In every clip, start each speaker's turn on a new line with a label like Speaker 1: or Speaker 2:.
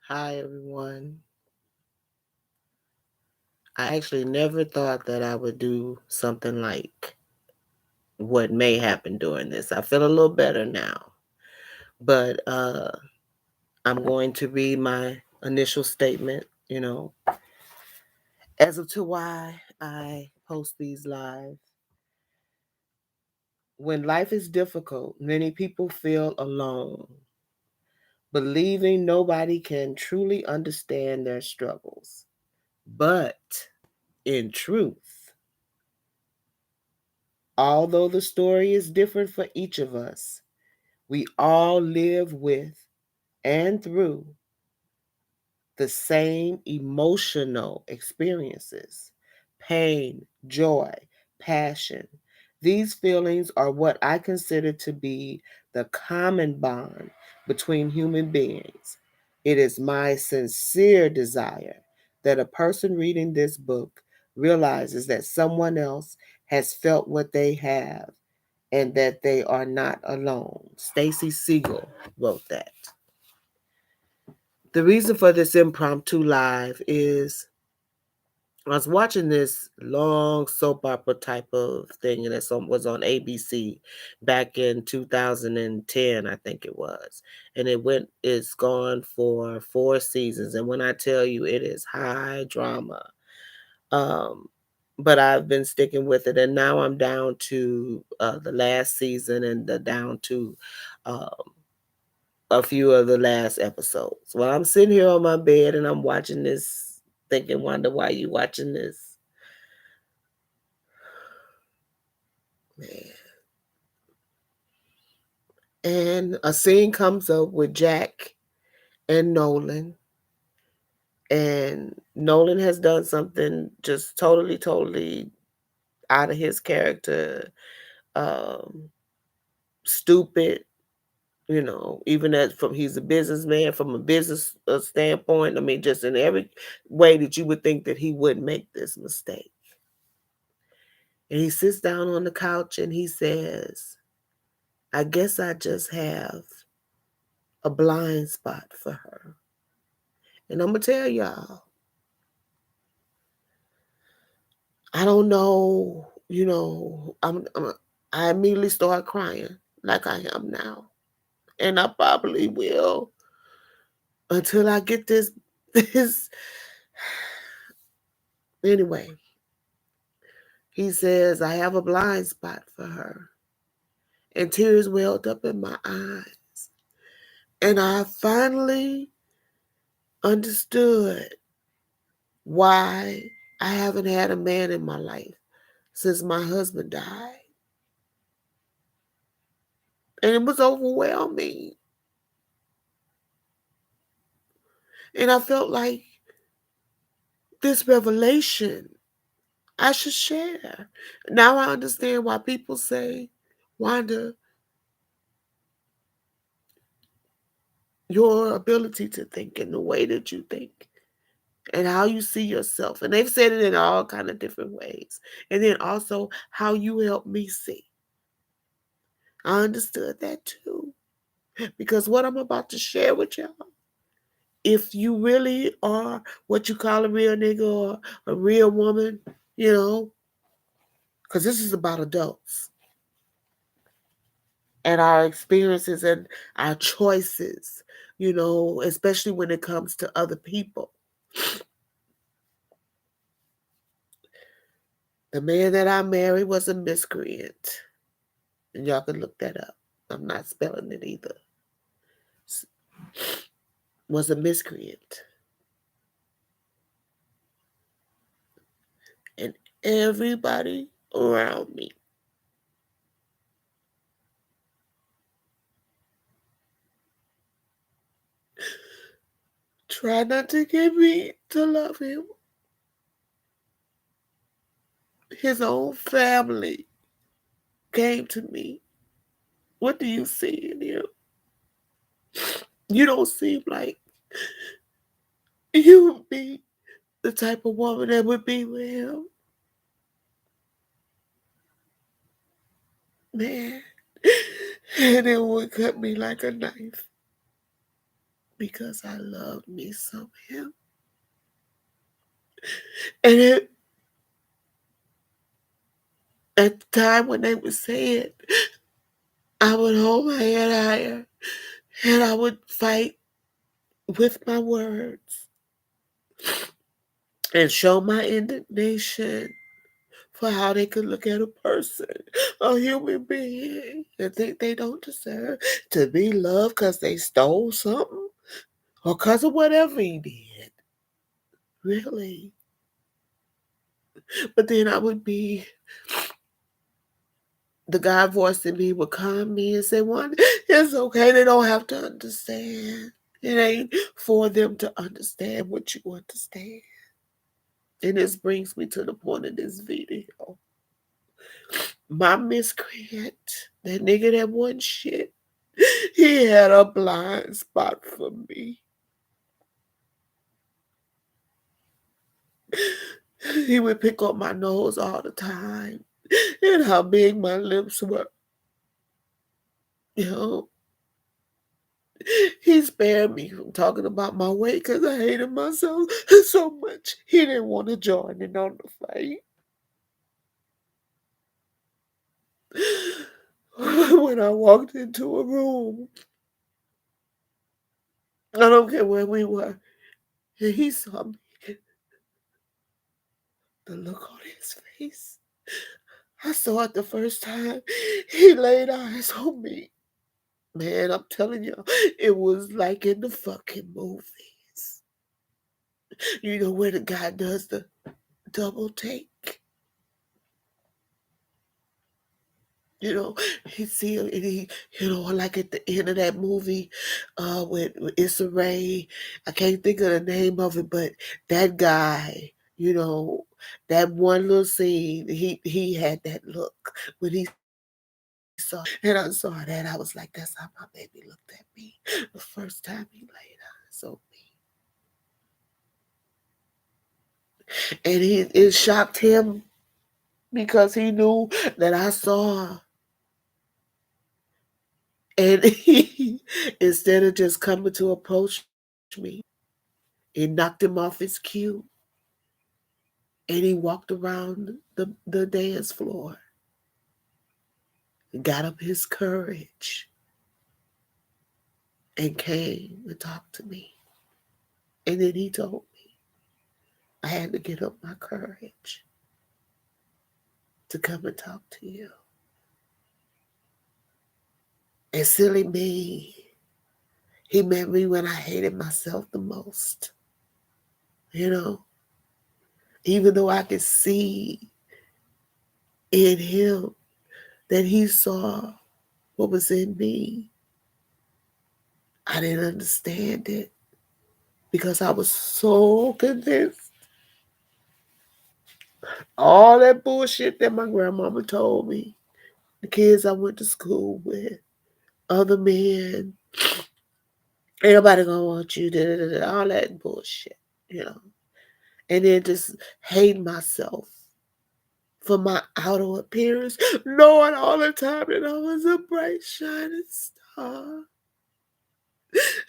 Speaker 1: Hi, everyone. I actually never thought that I would do something like what may happen during this. I feel a little better now, but I'm going to read my initial statement, as to why I post these live. When life is difficult, many people feel alone, believing nobody can truly understand their struggles. But in truth, although the story is different for each of us, we all live with and through the same emotional experiences: pain, joy, passion. These feelings are what I consider to be the common bond between human beings. It is my sincere desire that a person reading this book realizes that someone else has felt what they have and that they are not alone. Stacy Siegel wrote that. The reason for this impromptu live is I was watching this long soap opera type of thing, and it was on ABC back in 2010, I think it was. And it's gone for 4 seasons. And when I tell you it is high drama, um, but I've been sticking with it. And now I'm down to the last season and down to um, a few of the last episodes. Well, I'm sitting here on my bed and I'm watching this, thinking, wonder why you watching this. Man. And a scene comes up with Jack and Nolan. And Nolan has done something just totally, totally out of his character. Um, Stupid, even as he's a businessman from a business standpoint. I mean, just in every way that you would think that he wouldn't make this mistake. And he sits down on the couch and he says, I guess I just have a blind spot for her. And I'm going to tell y'all, I don't know, I immediately start crying like I am now. And I probably will until I get this. Anyway, he says, I have a blind spot for her. And tears welled up in my eyes. And I finally understood why I haven't had a man in my life since my husband died. And it was overwhelming. And I felt like this revelation I should share. Now I understand why people say, Wanda, your ability to think and the way that you think and how you see yourself. And they've said it in all kind of different ways. And then also how you help me see. I understood that too. Because what I'm about to share with y'all, if you really are what you call a real nigga or a real woman, because this is about adults and our experiences and our choices, especially when it comes to other people. The man that I married was a miscreant. And y'all can look that up. I'm not spelling it either. Was a miscreant. And everybody around me tried not to get me to love him. His own family came to me. What do you see in him? You don't seem like you would be the type of woman that would be with him. Man. And it would cut me like a knife. because I loved me some him. And at the time when they would say it, I would hold my head higher and I would fight with my words and show my indignation for how they could look at a person, a human being, and think they don't deserve to be loved because they stole something or because of whatever he did. Really. But then I would be, the God voice in me would calm me and say, "One, it's okay. They don't have to understand. It ain't for them to understand what you understand." And this brings me to the point of this video. My miscreant, that nigga that wasn't shit, he had a blind spot for me. He would pick up my nose all the time and how big my lips were. You know, he spared me from talking about my weight because I hated myself so much. He didn't want to join in on the fight. When I walked into a room, I don't care where we were, and he saw me, the look on his face. I saw it the first time he laid eyes on me. Man, I'm telling you, it was like in the fucking movies. You know where the guy does the double take? You know, he see him and he, like at the end of that movie, with Issa Rae, I can't think of the name of it, but that guy, that one little scene, he had that look when he saw, and I saw that, I was like, that's how my baby looked at me the first time he laid eyes on me. And it shocked him because he knew that I saw. And he, instead of just coming to approach me, it knocked him off his cue. And he walked around the dance floor and got up his courage and came and talked to me. And then he told me I had to get up my courage to come and talk to you. And silly me, he met me when I hated myself the most. Even though I could see in him that he saw what was in me, I didn't understand it because I was so convinced all that bullshit that my grandmama told me, the kids I went to school with, other men, ain't nobody gonna want you, all that bullshit. And then just hate myself for my outer appearance, knowing all the time that I was a bright, shining star.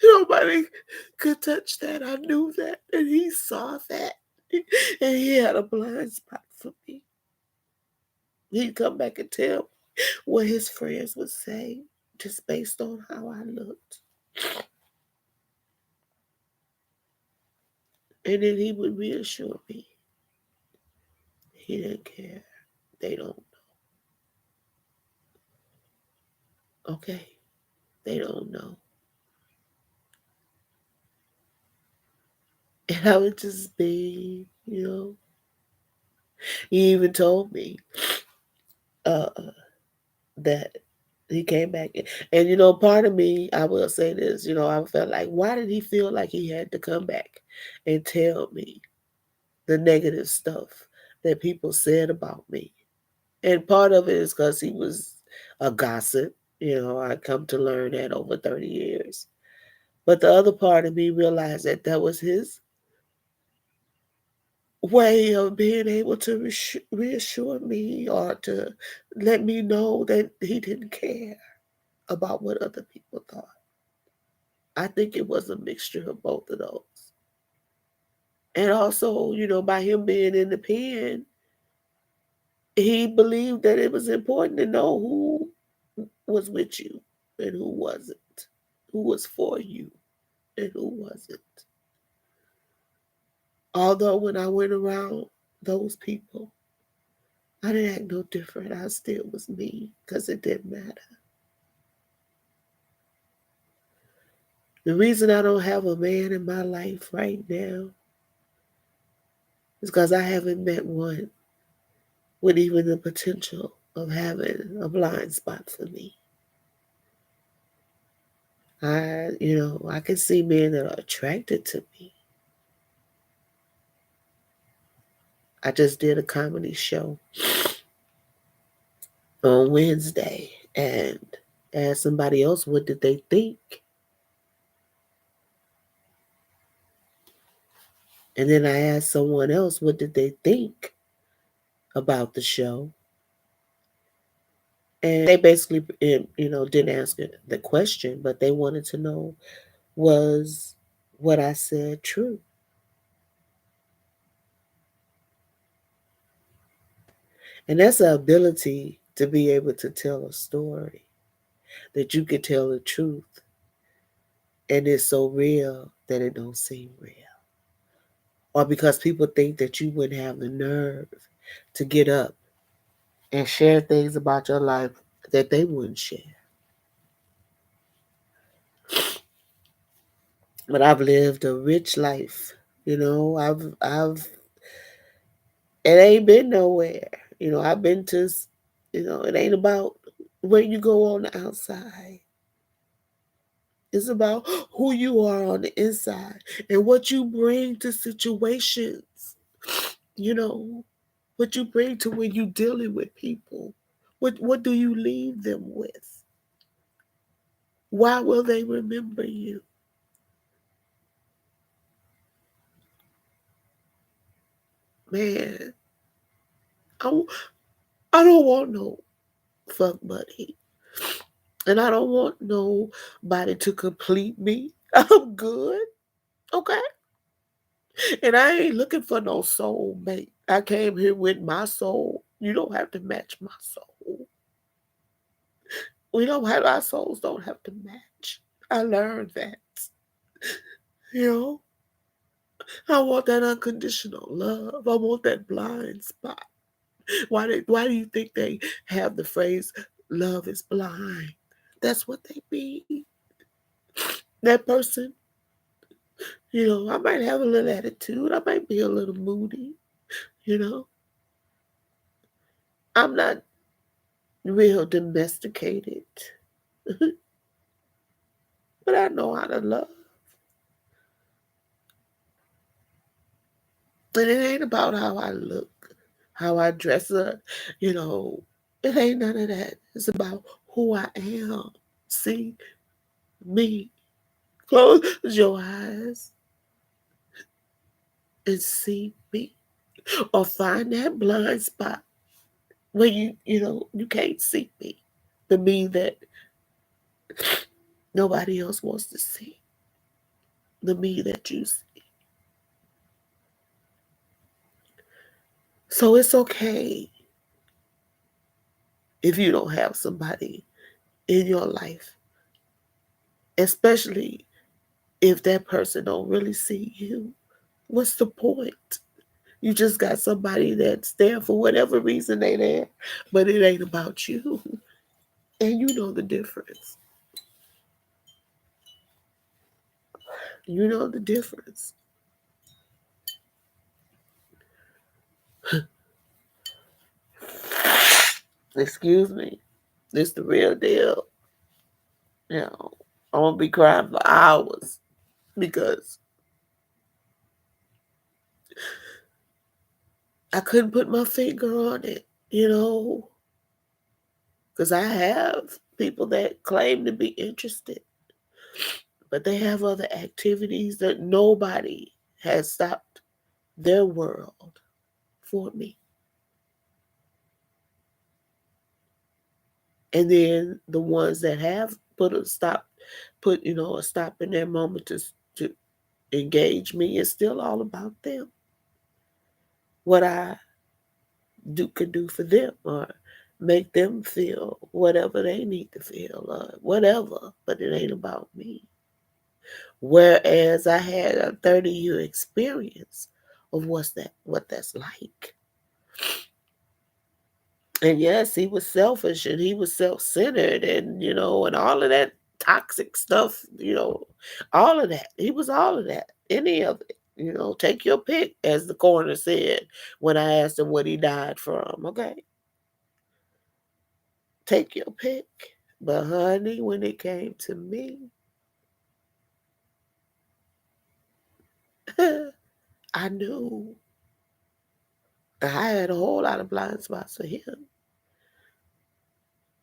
Speaker 1: Nobody could touch that. I knew that, and he saw that, and he had a blind spot for me. He'd come back and tell me what his friends would say just based on how I looked. And then he would reassure me he didn't care. They don't know. Okay? They don't know. And I would just be. He even told me uh, that he came back. And part of me, I will say this, I felt like, why did he feel like he had to come back and tell me the negative stuff that people said about me? And part of it is because he was a gossip. I come to learn that over 30 years. But the other part of me realized that that was his way of being able to reassure me or to let me know that he didn't care about what other people thought. I think it was a mixture of both of those. And also, by him being in the pen, he believed that it was important to know who was with you and who wasn't, who was for you and who wasn't. Although when I went around those people, I didn't act no different. I still was me because it didn't matter. The reason I don't have a man in my life right now is because I haven't met one with even the potential of having a blind spot for me. I can see men that are attracted to me. I just did a comedy show on Wednesday and asked somebody else what did they think. And then I asked someone else what did they think about the show. And they basically, didn't answer the question, but they wanted to know, was what I said true? And that's the ability to be able to tell a story that you can tell the truth and it's so real that it don't seem real. Or because people think that you wouldn't have the nerve to get up and share things about your life that they wouldn't share. But I've lived a rich life. I've it ain't been nowhere. I've been to it ain't about where you go on the outside. It's about who you are on the inside and what you bring to situations. You know, what you bring to when you dealing with people. What do you leave them with? Why will they remember you? Man, I, I don't want no fuck buddy. And I don't want nobody to complete me. I'm good. Okay. And I ain't looking for no soulmate. I came here with my soul. You don't have to match my soul. We don't have our souls don't have to match. I learned that. You know, I want that unconditional love. I want that blind spot. Why do you think they have the phrase love is blind? That's what they mean. That person, I might have a little attitude. I might be a little moody, you know. I'm not real domesticated, but I know how to love. And it ain't about how I look, how I dress up, you know. It ain't none of that. It's about who I am. See me. Close your eyes and see me. Or find that blind spot where you can't see me. The me that nobody else wants to see. The me that you see. So it's okay if you don't have somebody in your life, especially if that person don't really see you. What's the point? You just got somebody that's there for whatever reason they there, but it ain't about you. And you know the difference. You know the difference. Excuse me. It's the real deal. You know, I won't be crying for hours because I couldn't put my finger on it, because I have people that claim to be interested, but they have other activities that nobody has stopped their world for me. And then the ones that have put a stop put, a stop in that moment to engage me. It's still all about them. What I could do for them, or make them feel whatever they need to feel, or whatever, but it ain't about me. Whereas I had a 30-year experience of what that's like. And yes, he was selfish and he was self-centered, and and all of that toxic stuff, all of that. He was all of that. Any of it. Take your pick, as the coroner said when I asked him what he died from. Okay. Take your pick. But honey, when it came to me, I knew I had a whole lot of blind spots for him.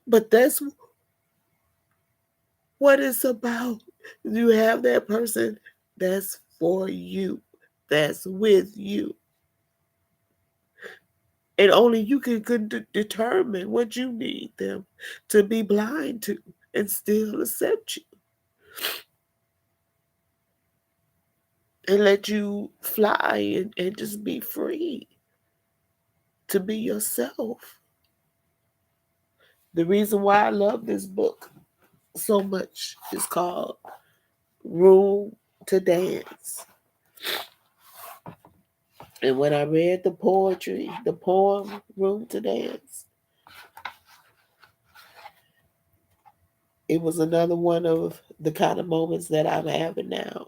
Speaker 1: But that's what it's about. You have that person that's for you, that's with you. And only you can determine what you need them to be blind to and still accept you and let you fly and just be free to be yourself. The reason why I love this book so much is called Room to Dance. And when I read the poem Room to Dance, it was another one of the kind of moments that I'm having now.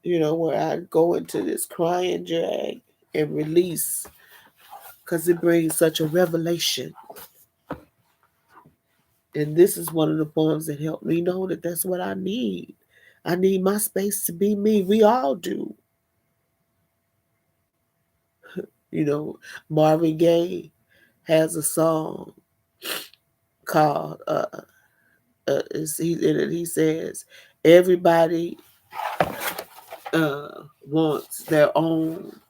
Speaker 1: Where I go into this crying drag and release because it brings such a revelation. And this is one of the poems that helped me know that that's what I need. I need my space to be me. We all do. You know, Marvin Gaye has a song called in it he says everybody wants their own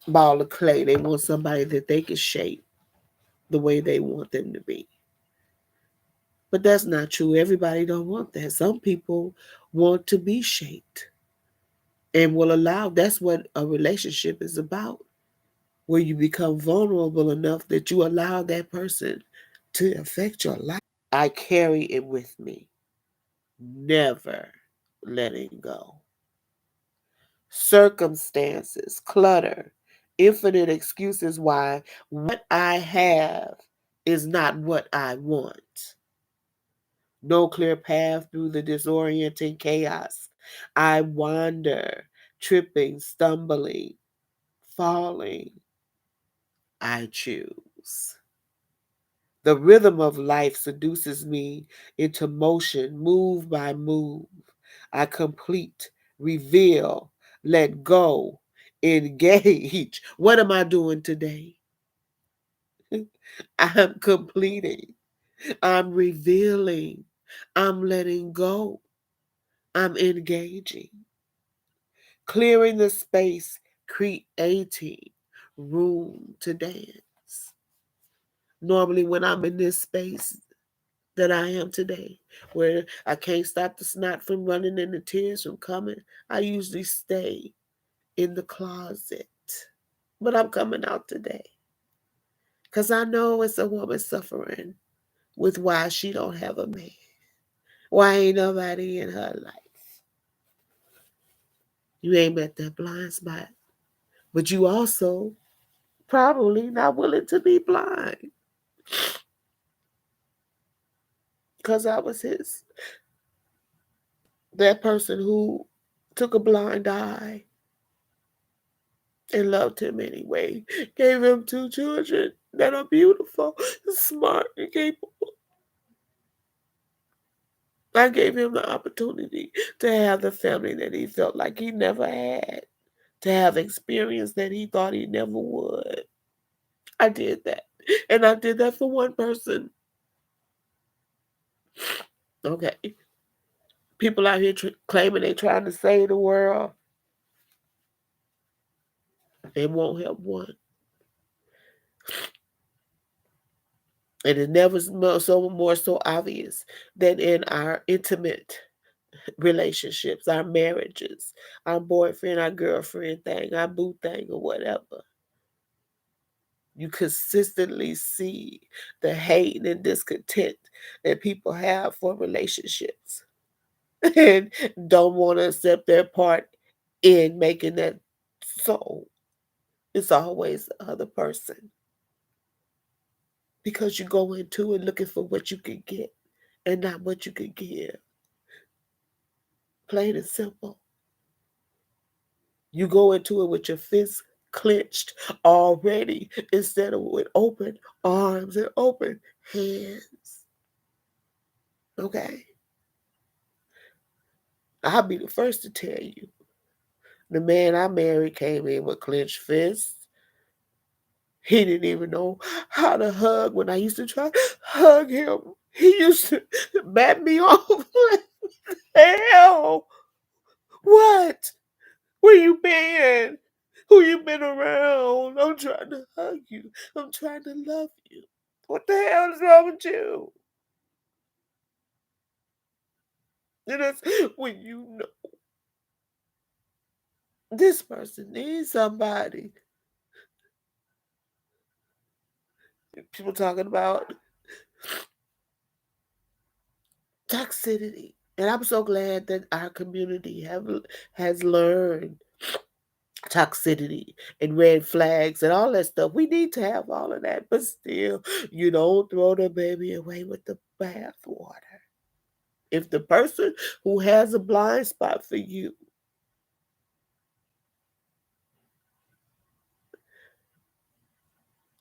Speaker 1: ball of clay. They want somebody that they can shape the way they want them to be. But that's not true. Everybody don't want that. Some people want to be shaped and will allow. That's what a relationship is about, where you become vulnerable enough that you allow that person to affect your life. I carry it with me, never letting go. Circumstances, clutter, infinite excuses why what I have is not what I want. No clear path through the disorienting chaos. I wander, tripping, stumbling, falling. I choose. The rhythm of life seduces me into motion, move by move. I complete, reveal, let go, engage. What am I doing today? I'm completing, I'm revealing, I'm letting go, I'm engaging, clearing the space, creating room to dance. Normally, when I'm in this space that I am today, where I can't stop the snot from running and the tears from coming, I usually stay in the closet. But I'm coming out today because I know it's a woman suffering with why she don't have a man. Why ain't nobody in her life? You ain't met that blind spot. But you also probably not willing to be blind. Because I was that person who took a blind eye and loved him anyway. Gave him 2 children that are beautiful, smart, and capable. I gave him the opportunity to have the family that he felt like he never had, to have experience that he thought he never would. I did that. And I did that for one person. Okay. People out here claiming they trying to save the world. They won't help one. And it never so more so obvious than in our intimate relationships, our marriages, our boyfriend, our girlfriend thing, our boo thing, or whatever. You consistently see the hate and discontent that people have for relationships and don't want to accept their part in making that so. It's always the other person because you go into it looking for what you can get and not what you can give. Plain and simple. You go into it with your fists clenched already instead of with open arms and open hands. Okay? I'll be the first to tell you. The man I married came in with clenched fists. He didn't even know how to hug when I used to try to hug him. He used to bat me off. Hell, what? Where you been? Who you been around? I'm trying to hug you. I'm trying to love you. What the hell is wrong with you? And that's when you know this person needs somebody. People talking about toxicity. And I'm so glad that our community has learned toxicity and red flags and all that stuff. We need to have all of that, but still, you don't throw the baby away with the bathwater. If the person who has a blind spot for you,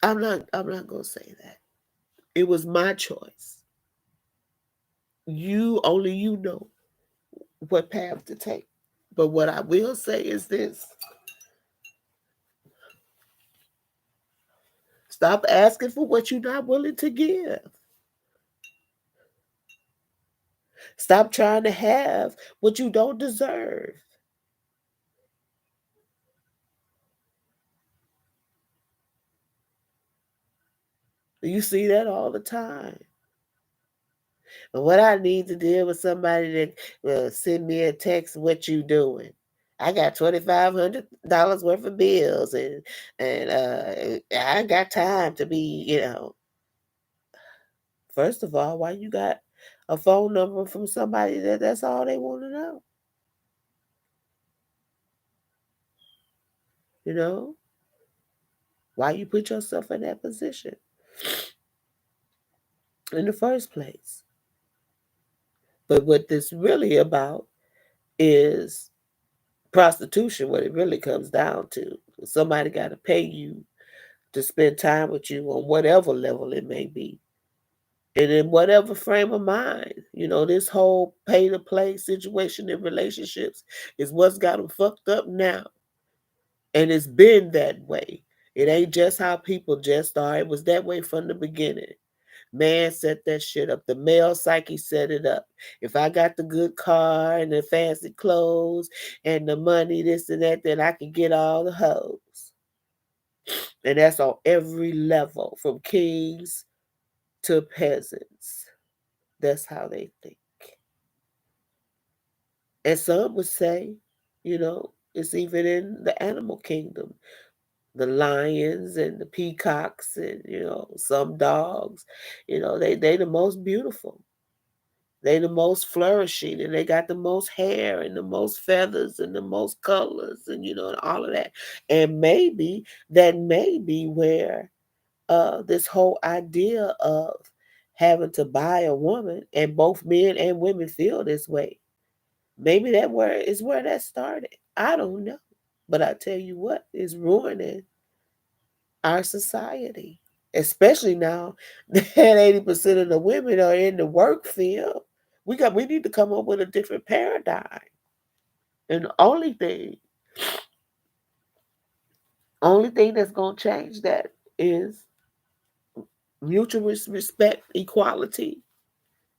Speaker 1: I'm not gonna say that. It was my choice. Only you know what path to take. But what I will say is this: stop asking for what you're not willing to give. Stop trying to have what you don't deserve. You see that all the time. But what I need to deal with somebody that will send me a text, what you doing? I got $2,500 worth of bills and I ain't got time to be. First of all, why you got a phone number from somebody that's all they want to know? You know? Why you put yourself in that position in the first place? But what this really about is prostitution, what it really comes down to. Somebody got to pay you to spend time with you on whatever level it may be. And in whatever frame of mind, this whole pay to play situation in relationships is what's got them fucked up now. And it's been that way. It ain't just how people just are. It was that way from the beginning. Man set that shit up. The male psyche set it up. If I got the good car and the fancy clothes and the money, this and that, then I can get all the hoes. And that's on every level, from kings to peasants. That's how they think. And some would say, it's even in the animal kingdom. The lions and the peacocks and, some dogs, they the most beautiful. They the most flourishing and they got the most hair and the most feathers and the most colors and, and all of that. And maybe that may be where this whole idea of having to buy a woman, and both men and women feel this way. Maybe that is where that started. I don't know. But I tell you what is ruining our society. Especially now that 80% of the women are in the work field. We need to come up with a different paradigm. And the only thing that's gonna change that is mutual respect, equality,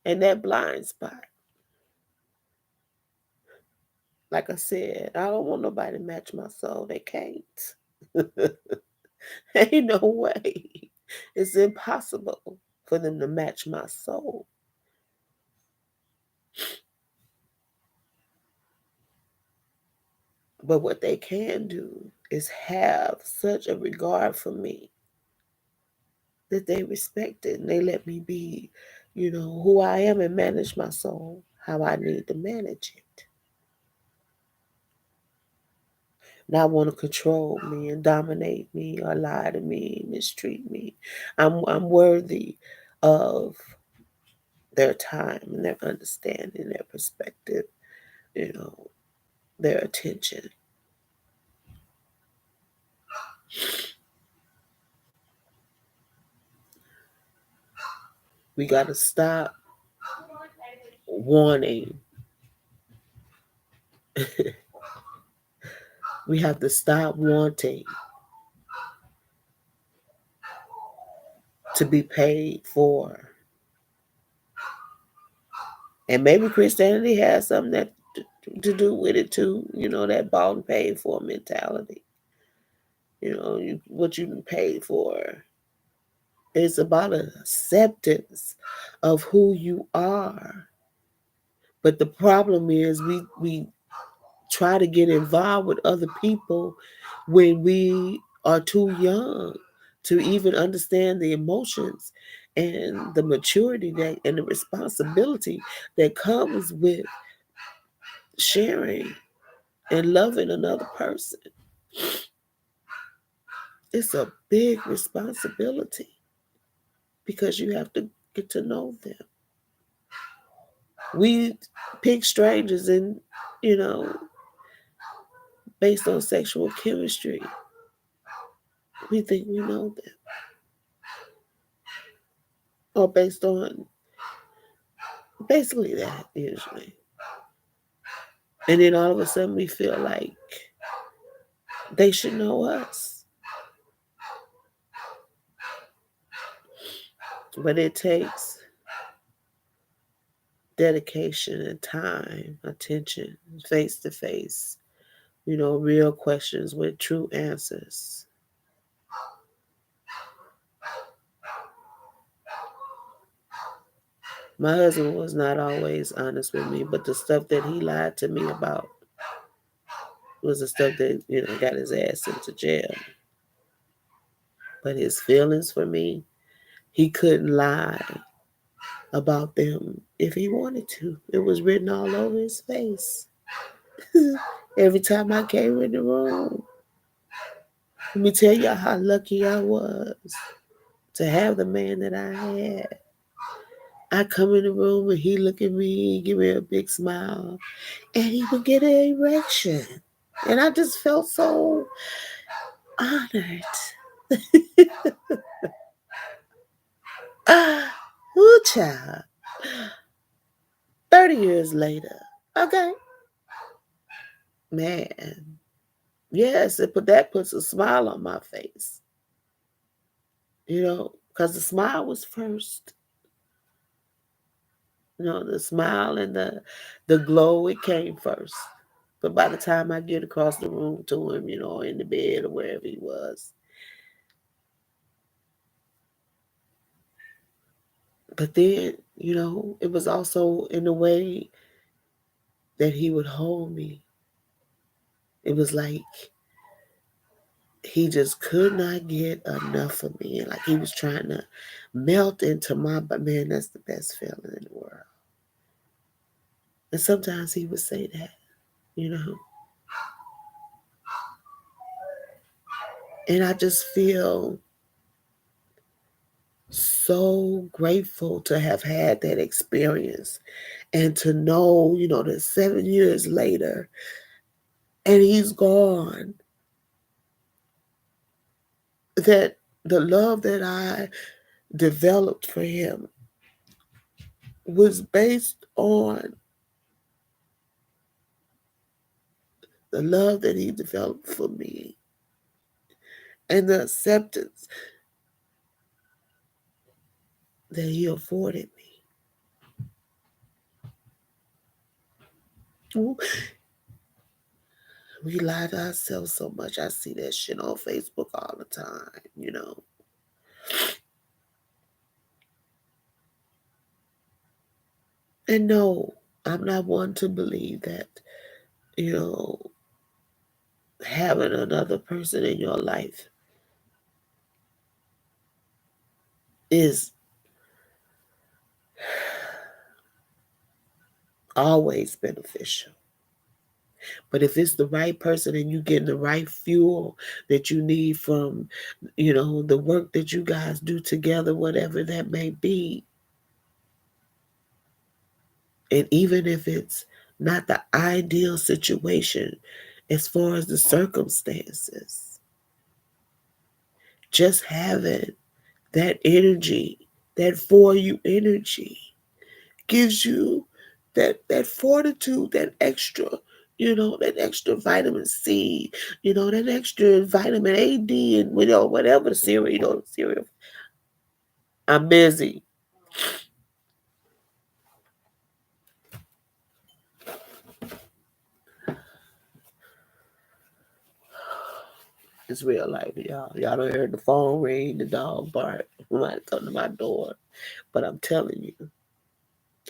Speaker 1: and that blind spot. Like I said, I don't want nobody to match my soul. They can't. Ain't no way. It's impossible. for them to match my soul. But what they can do is have such a regard for me that they respect it and they let me be, who I am and manage my soul how I need to manage it. Not want to control me and dominate me or lie to me, mistreat me. I'm worthy of their time and their understanding, their perspective, you know, their attention. We got to stop wanting. We have to stop wanting to be paid for. And maybe Christianity has something to do with it too. That bought and paid for mentality. What you paid for. It's about an acceptance of who you are. But the problem is we try to get involved with other people when we are too young to even understand the emotions and the maturity and the responsibility that comes with sharing and loving another person. It's a big responsibility because you have to get to know them. We pick strangers and, you know, based on sexual chemistry. We think we know them. Or based on basically that, usually. And then all of a sudden we feel like they should know us. But it takes dedication and time, attention, face to face, real questions with true answers. My husband was not always honest with me, but the stuff that he lied to me about was the stuff that, got his ass into jail. But his feelings for me, he couldn't lie about them if he wanted to. It was written all over his face. Every time I came in the room, let me tell you how lucky I was to have the man that I had. I come in the room and he look at me, give me a big smile, and he would get an erection. And I just felt so honored. Ooh, child. 30 years later. Okay. Man. Yes, that puts a smile on my face. Because the smile was first. The smile and the glow, it came first. But by the time I get across the room to him, in the bed or wherever he was. But then, it was also in the way that he would hold me. It was like he just could not get enough of me. Like he was trying to melt into but man, that's the best feeling in the world. And sometimes he would say that, you know. And I just feel so grateful to have had that experience and to know, that 7 years later and he's gone, that the love that I developed for him was based on the love that he developed for me and the acceptance that he afforded me. We lie to ourselves so much. I see that shit on Facebook all the time, And no, I'm not one to believe that, you know, having another person in your life is always beneficial. But if it's the right person and you getting the right fuel that you need from, the work that you guys do together, whatever that may be, and even if it's not the ideal situation as far as the circumstances, just having that energy, that for you energy, gives you that fortitude, that extra vitamin C, that extra vitamin A, D, and whatever the cereal. I'm busy. It's real life, y'all. Y'all done heard the phone ring, the dog bark. Somebody come to my door. But I'm telling you,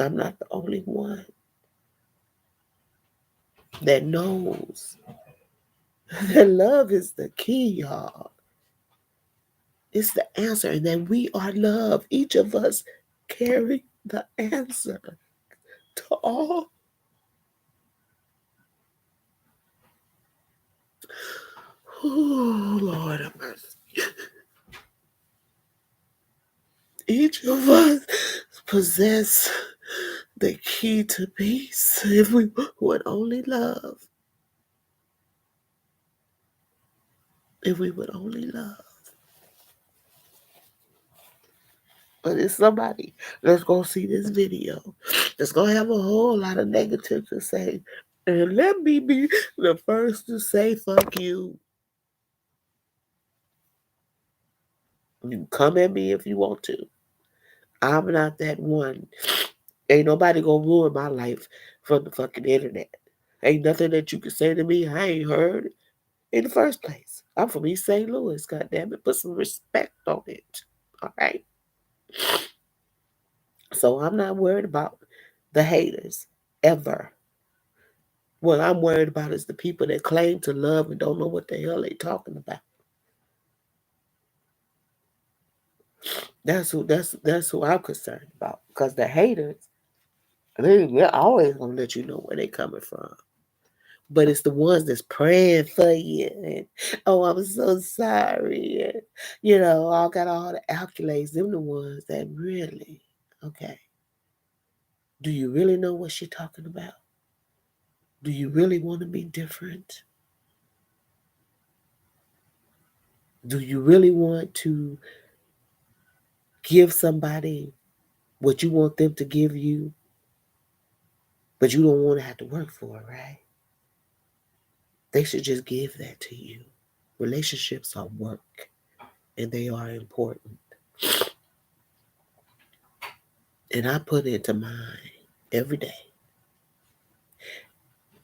Speaker 1: I'm not the only one that knows that love is the key, y'all. It's the answer, and that we are love. Each of us carry the answer to all. Oh, Lord have mercy. Each of us possess the key to peace if we would only love. If we would only love. But it's somebody that's going to see this video that's going to have a whole lot of negative to say. And let me be the first to say, fuck you. You come at me if you want to. I'm not that one. Ain't nobody gonna ruin my life from the fucking internet. Ain't nothing that you can say to me I ain't heard in the first place. I'm from East St. Louis, goddammit. Put some respect on it. All right. So I'm not worried about the haters ever. What I'm worried about is the people that claim to love and don't know what the hell they talking about. That's who I'm concerned about. Because the haters, they're always gonna let you know where they coming from. But it's the ones that's praying for you and, oh, I'm so sorry. And, I got all the accolades. Them the ones that really, okay, do you really know what she's talking about? Do you really want to be different? Do you really want to give somebody what you want them to give you, but you don't want to have to work for it, right? They should just give that to you. Relationships are work, and they are important. And I put into mine every day,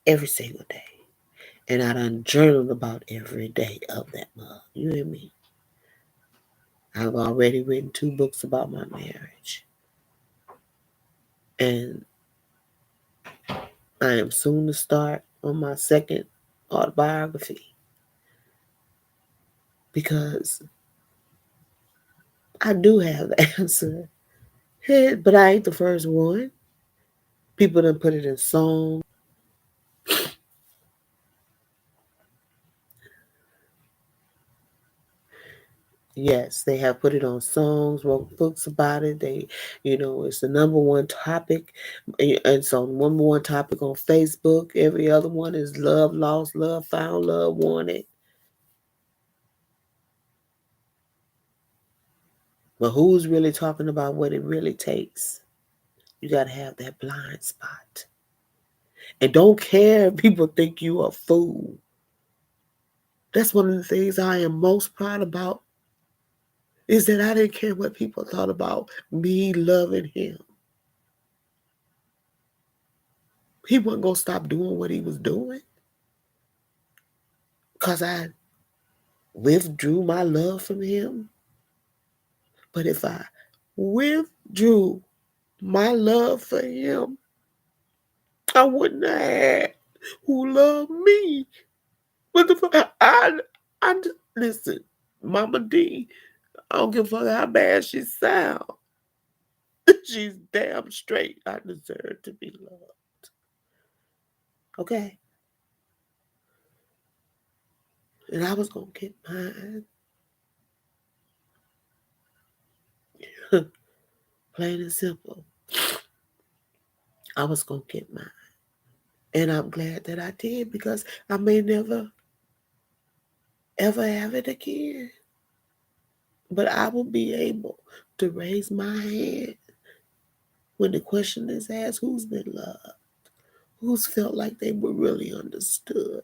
Speaker 1: every single day. And I done journaled about every day of that month. You hear me? I've already written 2 books about my marriage. And I am soon to start on my second autobiography. Because I do have the answer. But I ain't the first one. People done put it in songs. Yes, they have put it on songs, wrote books about it. It's the number one topic. And so number one topic on Facebook. Every other one is love lost, love found, love wanted. But who's really talking about what it really takes? You got to have that blind spot. And don't care if people think you a fool. That's one of the things I am most proud about, is that I didn't care what people thought about me loving him. He wasn't going to stop doing what he was doing because I withdrew my love from him. But if I withdrew my love for him, I wouldn't have had who loved me. What the fuck? Listen, Mama D, I don't give a fuck how bad she sound. She's damn straight. I deserve to be loved. Okay? And I was gonna get mine. Plain and simple. I was gonna get mine. And I'm glad that I did because I may never ever have it again. But I will be able to raise my hand when the question is asked, who's been loved? Who's felt like they were really understood?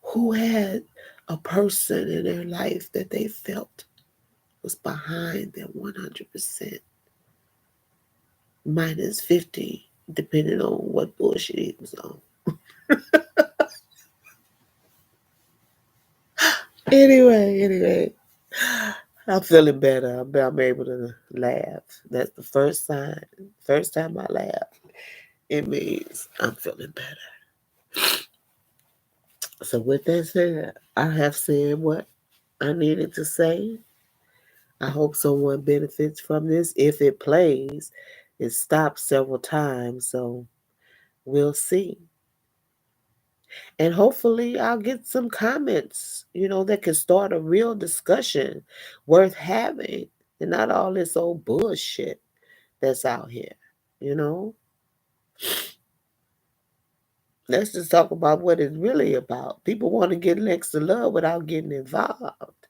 Speaker 1: Who had a person in their life that they felt was behind them 100%, minus 50, depending on what bullshit he was on. Anyway, I'm feeling better. I'm able to laugh. That's the first sign. First time I laugh, it means I'm feeling better. So with that said, I have said what I needed to say. I hope someone benefits from this. If it plays, it stops several times, so we'll see. And hopefully I'll get some comments, that can start a real discussion worth having and not all this old bullshit that's out here, you know? Let's just talk about what it's really about. People want to get next to love without getting involved.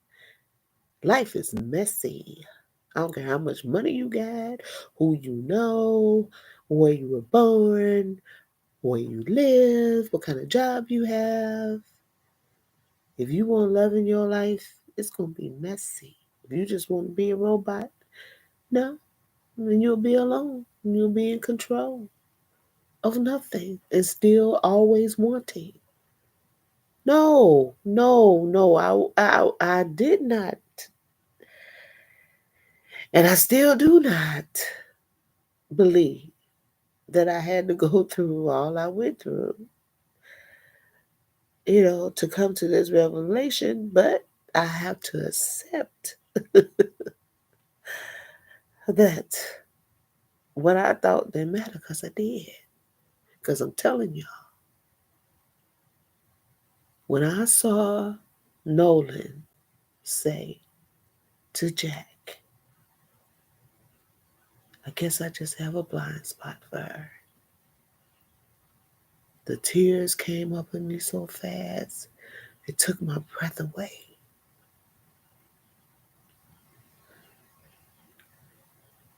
Speaker 1: Life is messy. I don't care how much money you got, who you know, where you were born, where you live, what kind of job you have. If you want love in your life, it's going to be messy. If you just want to be a robot, no, then you'll be alone. You'll be in control of nothing and still always wanting. No, I did not. And I still do not believe that I had to go through all I went through, to come to this revelation, but I have to accept that what I thought didn't matter because I did. Because I'm telling y'all, when I saw Nolan say to Jack, I guess I just have a blind spot for her. The tears came up in me so fast, it took my breath away.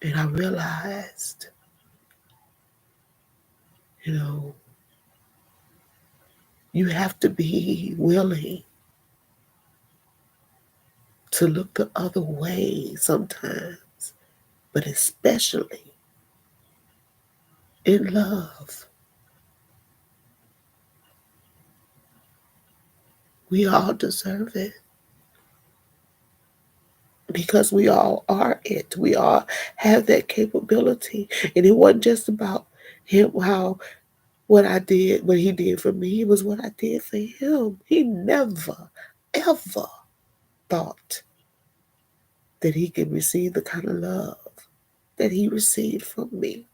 Speaker 1: And I realized, you have to be willing to look the other way sometimes, but especially in love. We all deserve it because we all are it. We all have that capability. And it wasn't just about him, what he did for me. It was what I did for him. He never, ever thought that he could receive the kind of love that he received from me.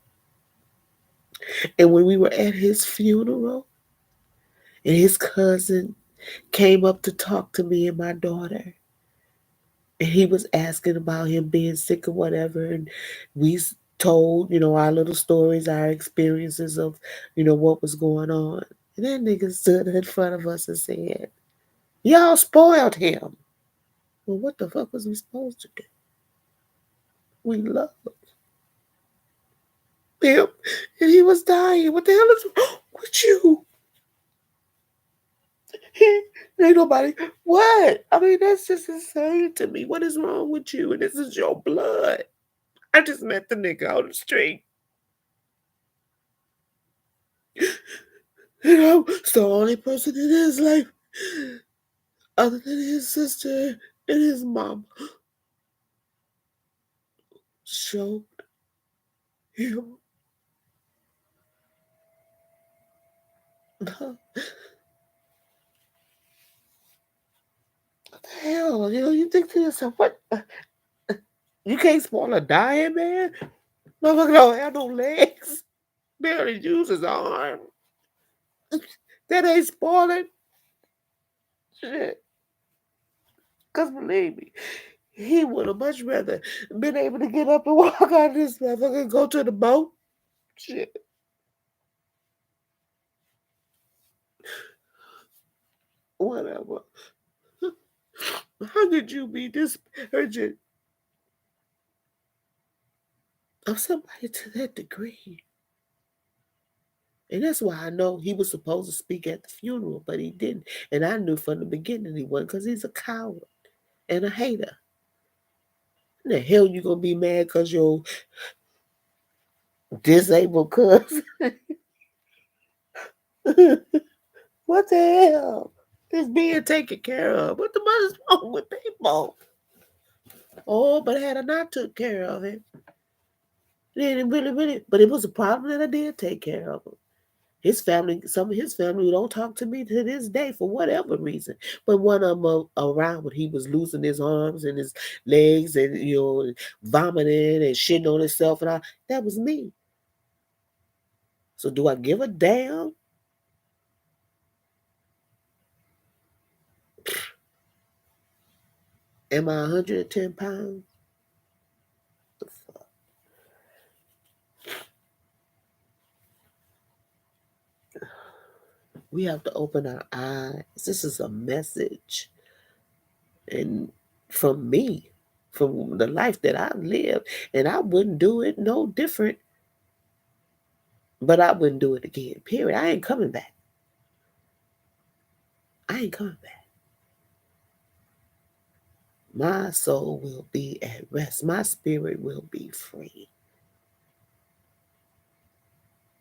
Speaker 1: And when we were at his funeral, and his cousin came up to talk to me and my daughter, and he was asking about him being sick or whatever, and we told, our little stories, our experiences of, what was going on. And that nigga stood in front of us and said, y'all spoiled him. Well, what the fuck was we supposed to do? We loved him, and he was dying. What the hell is wrong with you? Ain't nobody. What? I mean, that's just insane to me. What is wrong with you? And this is your blood. I just met the nigga on the street. It's the only person in his life other than his sister and his mom. showed him the hell. You think to yourself, what? You can't spoil a dying man? Motherfucker don't have no legs. Barely use his arm. That ain't spoiling shit. Because believe me, he would have much rather been able to get up and walk out of this motherfucker and go to the boat. Shit. Whatever. How could you be disparaging of somebody to that degree? And that's why I know he was supposed to speak at the funeral, but he didn't. And I knew from the beginning he wasn't because he's a coward and a hater. The hell you gonna be mad because your disabled cousin? What the hell? It's being taken care of. What the fuck is wrong with people? Oh, but had I not took care of him, then it really, but it was a problem that I did take care of him. His family, some of his family don't talk to me to this day for whatever reason. But one of them around when he was losing his arms and his legs and vomiting and shitting on himself and all, that was me. So do I give a damn? Am I 110 pounds? The fuck? We have to open our eyes. This is a message. And from me, from the life that I've lived, and I wouldn't do it no different, but I wouldn't do it again. Period. I ain't coming back. I ain't coming back. My soul will be at rest. My spirit will be free.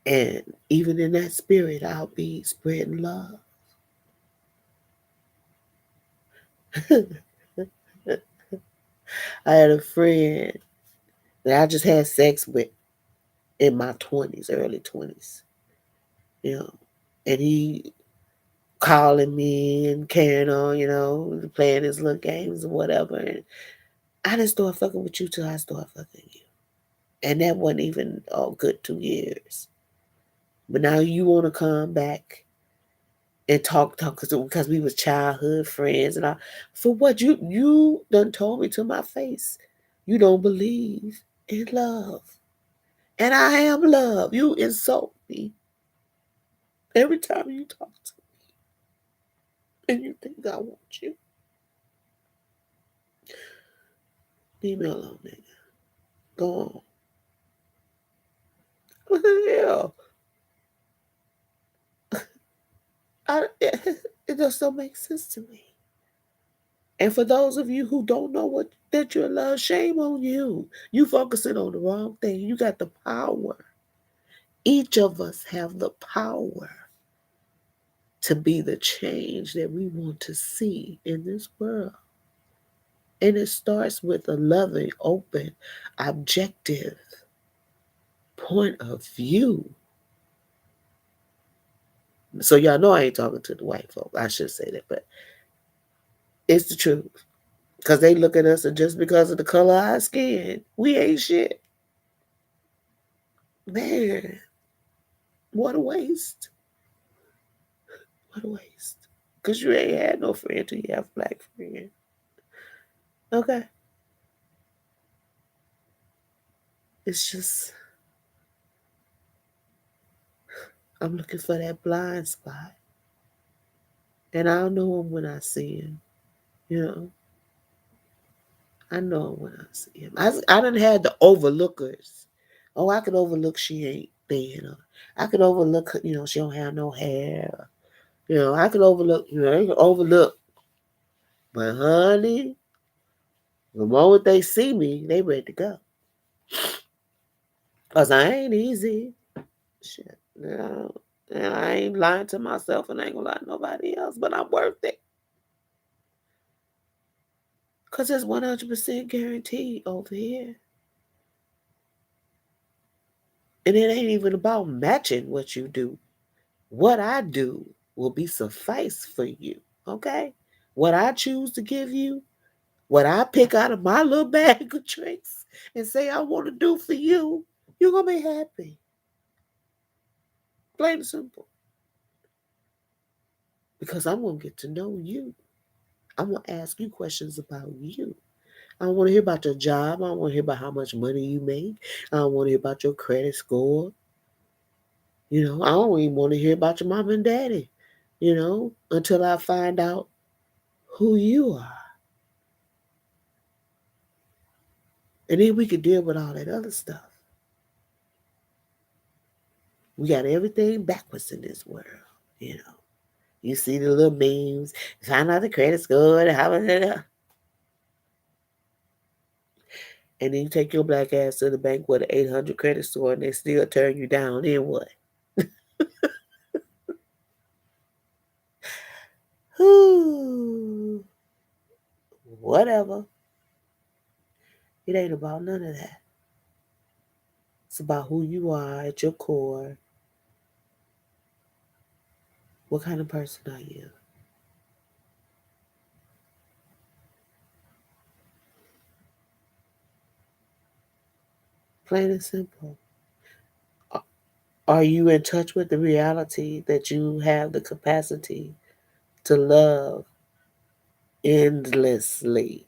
Speaker 1: And even in that spirit, I'll be spreading love. I had a friend that I just had sex with in my 20s, early 20s. You know, and he calling me and carrying on, playing his little games or whatever. And I didn't start fucking with you till I started fucking you. And that wasn't even a good 2 years. But now you want to come back and talk because we was childhood friends and I for what you done told me to my face you don't believe in love, and I am love. You insult me every time you talk to me and you think I want you. Leave me alone, nigga. Go on. What the hell? It just don't make sense to me. And for those of you who don't know what that you're loved, shame on you. You focusing on the wrong thing. You got the power. Each of us have the power to be the change that we want to see in this world. And it starts with a loving, open, objective point of view. So y'all know I ain't talking to the white folk. I should say that, but it's the truth. Because they look at us and just because of the color of our skin, we ain't shit. Man, what a waste. What a waste. Because you ain't had no friend till you have a black friend. Okay. It's just, I'm looking for that blind spot. And I'll know him when I see him. You know, I know him when I see him. I done had the overlookers. Oh, I could overlook she ain't thin. Or I could overlook her, she don't have no hair. I could overlook, I could overlook. But honey, the moment they see me, they ready to go. Because I ain't easy. Shit. And I ain't lying to myself and I ain't gonna lie to nobody else, but I'm worth it. Because it's 100% guaranteed over here. And it ain't even about matching what you do. What I do will be suffice for you. Okay? What I choose to give you, what I pick out of my little bag of tricks and say I want to do for you, you're going to be happy. Plain and simple. Because I'm going to get to know you. I'm going to ask you questions about you. I don't want to hear about your job. I don't want to hear about how much money you make. I don't want to hear about your credit score. I don't even want to hear about your mom and daddy, until I find out who you are. And then we could deal with all that other stuff. We got everything backwards in this world, you know. You see the little memes, find out the credit score, and then you take your black ass to the bank with an 800 credit score and they still turn you down. Then what? Whew. Whatever. It ain't about none of that. It's about who you are at your core. What kind of person are you? Plain and simple. Are you in touch with the reality that you have the capacity to love endlessly?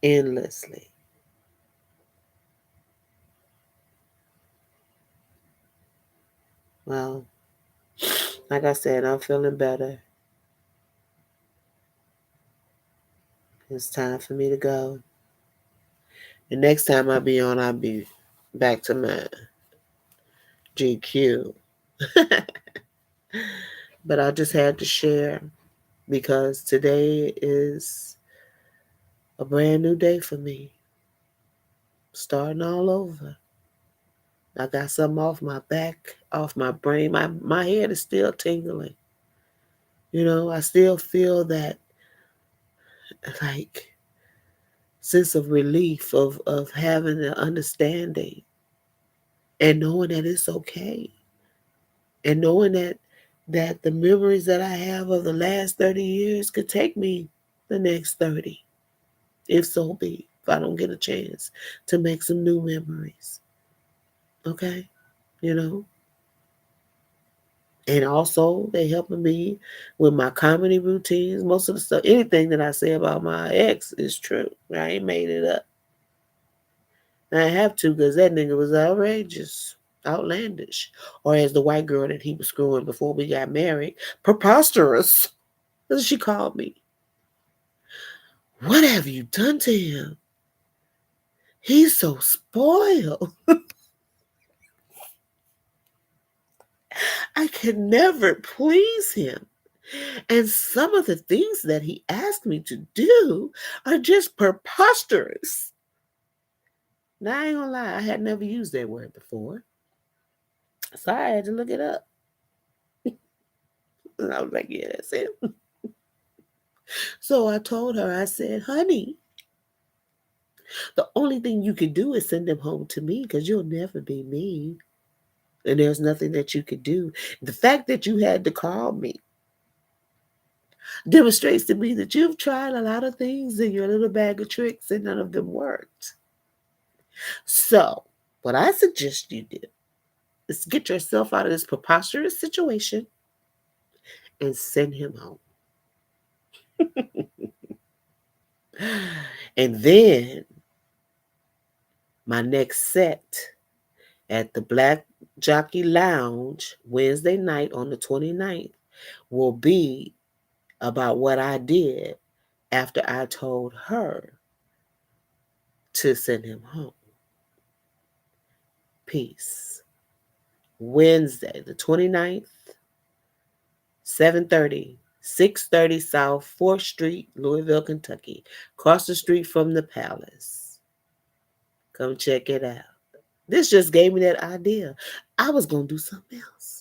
Speaker 1: Endlessly. Well, like I said, I'm feeling better. It's time for me to go. The next time I be on, I'll be back to my GQ. But I just had to share because today is a brand new day for me. Starting all over. I got something off my back, off my brain. My head is still tingling. I still feel that like sense of relief of having an understanding and knowing that it's okay. And knowing that the memories that I have of the last 30 years could take me the next 30, if so be, if I don't get a chance to make some new memories. Okay? You know? And also, they helping me with my comedy routines. Most of the stuff, anything that I say about my ex is true. I ain't made it up. And I have to because that nigga was outrageous, outlandish. Or as the white girl that he was screwing before we got married, preposterous. That's what she called me. What have you done to him? He's so spoiled. I can never please him. And some of the things that he asked me to do are just preposterous. Now, I ain't gonna lie, I had never used that word before. So I had to look it up. And I was like, yeah, that's it. So I told her, I said, honey, the only thing you can do is send him home to me because you'll never be me. And there's nothing that you could do. The fact that you had to call me demonstrates to me that you've tried a lot of things in your little bag of tricks and none of them worked. So, what I suggest you do is get yourself out of this preposterous situation and send him home. And then my next set at the Black Jockey Lounge Wednesday night on the 29th will be about what I did after I told her to send him home. Peace. Wednesday, the 29th, 7:30, 630 South 4th Street, Louisville, Kentucky. Across the street from the Palace. Come check it out. This just gave me that idea. I was going to do something else.